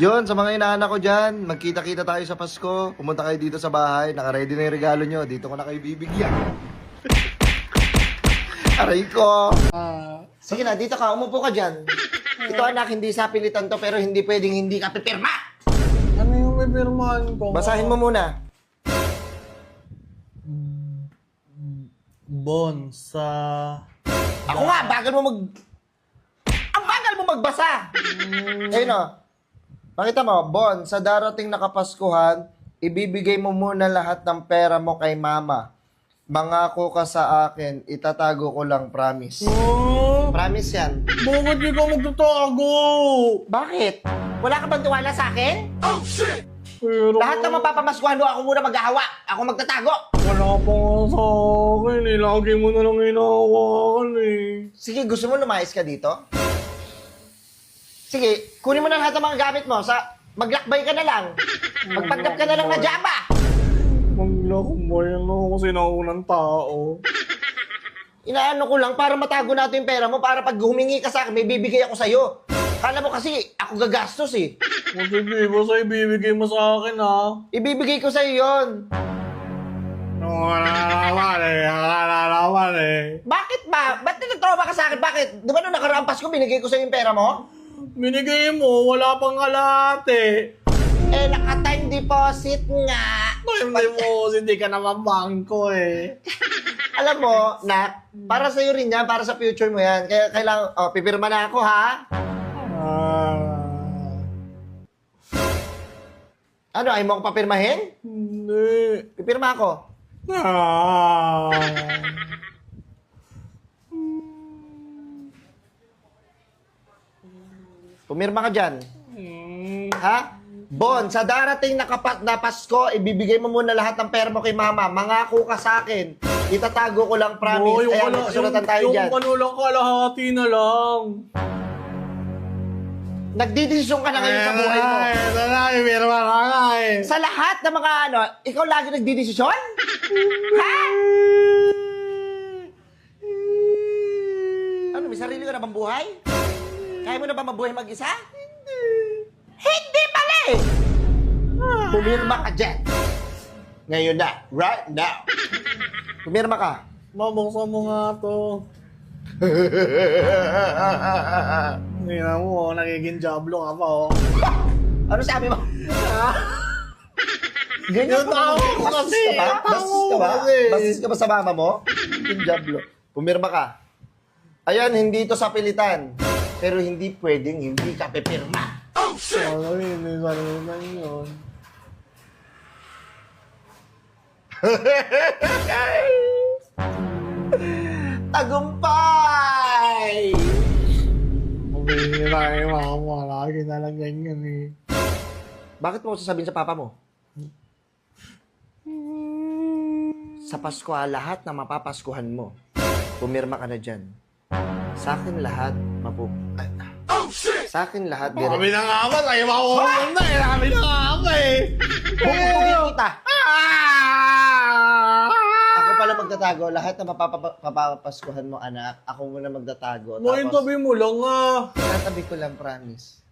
Yun, sa mga inaanak ko dyan, magkita-kita tayo sa Pasko. Pumunta kayo dito sa bahay, naka-ready na yung regalo nyo. Dito ko na kayo bibigyan. Aray ko. Sige na, dito ka, umupo ka dyan. Ito anak, hindi sa pilitan to, pero hindi pwedeng hindi ka pipirma. Ano yung pipirmahan ko? Basahin mo muna. Bon sa... Ako nga, bagal mo Ang bagal mo magbasa! Ayun o. Pakita mo, Bon, sa darating na Kapaskuhan, ibibigay mo muna lahat ng pera mo kay mama. Mangako ka sa akin, itatago ko lang, promise. Oh, Promise yan. bakit di ka magtatago? Bakit? Wala ka bang tiwala sa akin? Pero... Lahat ng mapapamaskuhan mo, ako muna maghahawa. Ako magtatago. Wala pa nga sa akin eh. Lagi mo na lang hinahawakan eh. Sige, gusto mo lumayas ka dito? Sige, kunin mo na lahat ng mga gamit mo. Maglakbay ka na lang. Magpanggap ka na lang na Java. Maglakbay ako kasi naunang tao. Inaano ko lang para matago natin yung pera mo para pag humingi ka sa akin, may bibigay ako sa'yo. Kala mo kasi ako gagastos eh. Hindi ba sa ibibigay mo sa akin ha? Ibibigay ko sa'yo yun. Nakakalaman eh. Bakit ba? Ba't nagtrauma ka sa akin? Bakit? Di ba nung nakaraang Pasko, binigay ko sa'yo yung pera mo? Binigay mo, wala pang kalahati. Eh, naka-time deposit nga. Hindi mo, hindi ka naman bangko eh. Alam mo, Nak, para sa'yo rin yan, para sa future mo yan. Kaya kailangan, pipirma na ako, ha? Ano, ayaw mo akong papirmahin? Hindi. Pipirma ako. Pumirma ka dyan. Ha? Bon, sa darating na Pasko, ibibigay mo muna lahat ng pera mo kay mama. Mangako ka sa akin. Itatago ko lang, promise. Ayan, may kasulatan tayo dyan. Yung ano lang, kalahati na lang. Nagdidesisyon ka na ngayon sa buhay mo. Ito na, pirma ka nga eh. Sa lahat ng mga ikaw lagi nagdidesisyon? Ha? Ano, may sarili ka na bang buhay? Kaya mo na ba mabuhay mag-isa? Hindi pala eh! Pumirma ka dyan. Ngayon na. Right now. Pumirma ka. Mabuksan mo nga to. Hindi na mo, nagiging jablo ka pa oh. Ano sabi mo? Ganyan Yung tao ko kasi. Basis ka ba? Kasi. Basis ka ba sa mama mo? Yung jablo. Pumirma ka. Ayan, hindi to sa pilitan. Pero hindi pwedeng hindi ka pipirma. Ano hindi sa naman yun. Tagumpay! Mabihira eh, mama. Lagi na lang ganyan eh. Bakit mo sasabihin sa papa mo? Sa Pasko, lahat na mapapaskuhan mo, pumirma ka na dyan. Sa akin lahat, Sa akin lahat, Kami na nga ba? Tayo makukulong na eh. Kami na nga ba eh. Pupupugin kita. Ako pala magtatago. Lahat na mapapaskuhan mo, anak, ako muna magtatago. Ngayon tabi mo lang ah. Tatabi ko lang, promise.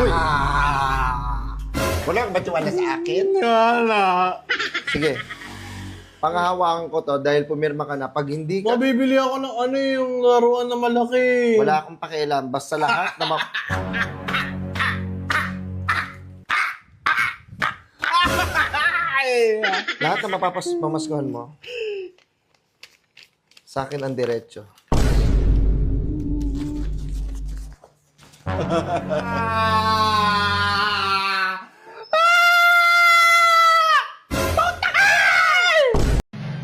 Uy! Wala kang batiwala sa akin? Wala. Sige. Panghahawakan ko to dahil pumirma ka na. Pag hindi ka, Mabibili ako ng ano yung laruan na malaki. wala akong pakialam. Basta lahat na lahat na mapamaskuhan mo, sa akin ang diretso.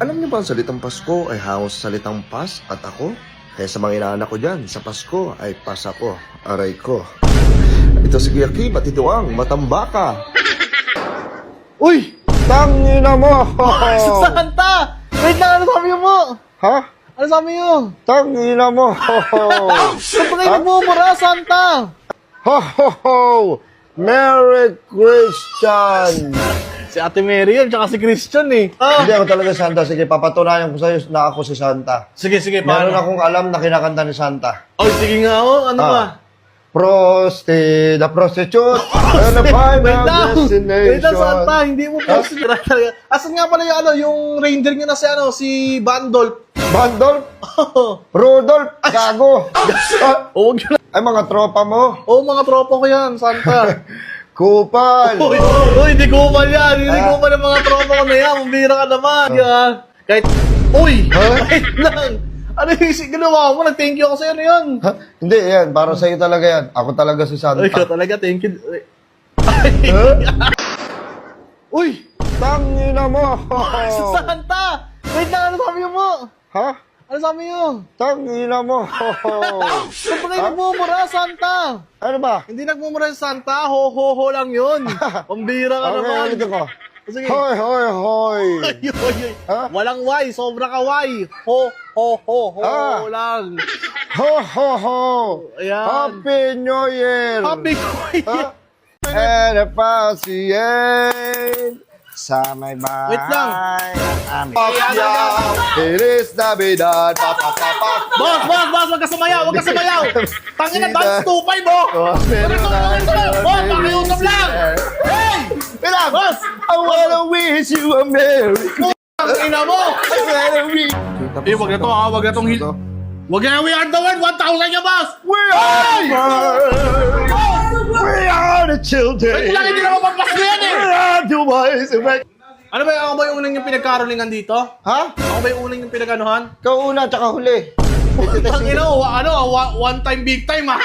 Alam niyo ba ang salitang Pasko ay hango sa salitang pas at ako? Kaya sa mga inaanak ko dyan, sa Pasko ay pas ako, aray ko. Ito si Kuya Kim at ito ang Matambaka. Uy! Tangina mo! Santa! Wait lang, ano sabi mo? Ha? Ano sabi mo? Tangina mo! Saan pa kayo nagmumura, Santa? Ho ho ho! Merry Christian! Si Ate Mary yun, tsaka si Christian eh. Hindi ako talaga Santa. Sige, papatunayan ko sa'yo na ako si Santa. Sige, Meron paano? akong alam na kinakanta ni Santa. Oh, sige nga oh, ano Ah. ba? Prosti, the prostitute, and the Wait final lang! Wait lang, Santa! destination. Hindi mo post talaga. Asan nga pala yung yung ranger nyo na si si Bandol? Bandol, Rudolph, gago. Huwag yun. Ay, mga tropa mo. Oo, mga tropa ko yan, Santa. Kupal. Uy, hindi ko man yan. Hindi ko man ang mga tropa ko na yan. Mambira ka naman. Yan. Kahit, uy! Wait lang. Ano yung ginawa mo? Nag-thank you ako sa'yo na yun. Ha? Hindi, yan. Para sa'yo talaga yan. Ako talaga si Santa. Ay, ikaw talaga, thank you. Uy! Tangina mo. Santa! Wait lang, ano sabi mo? Ha? Ano sabi mo? Tangina mo. Ba't ba kayo nagmumura, Santa? Ano ba? Hindi nagmumura yung Santa, ho lang yun. Pambira ka Okay, naman. ulit ako. Sige. Hoy, hoy, hoy. Ay, ay, ay. Ha? Walang Y, sobra ka Y. Ho Ah. lang. Ho, ho, ho. Ayan. Happy New Year. Happy New Year. And a pausien sa may bahay. Wait lang. Feliz Navidad. Pa, pa, pa, pa. Boss, wag ka sumayaw, wag ka sumayaw. Tangina, dance 2-5, mo. Boss, pakiusap lang. Hey! Wait lang. Boss! I wanna wish you a Merry Tangina mo. Christmas. Eh, wag na to ha, wag na tong hit. Wag na, we are the world, 1,000 niya, boss. We are the world. We are the children. Wait lang, hindi na mapaplas na yan eh. We are the wise. Ano ba, ako ba yung unang yung pinagkarolingan dito? Ha? Ako ba yung unang yung pinaganuhan? Ikaw una, tsaka huli. Tangina, one time big time ha.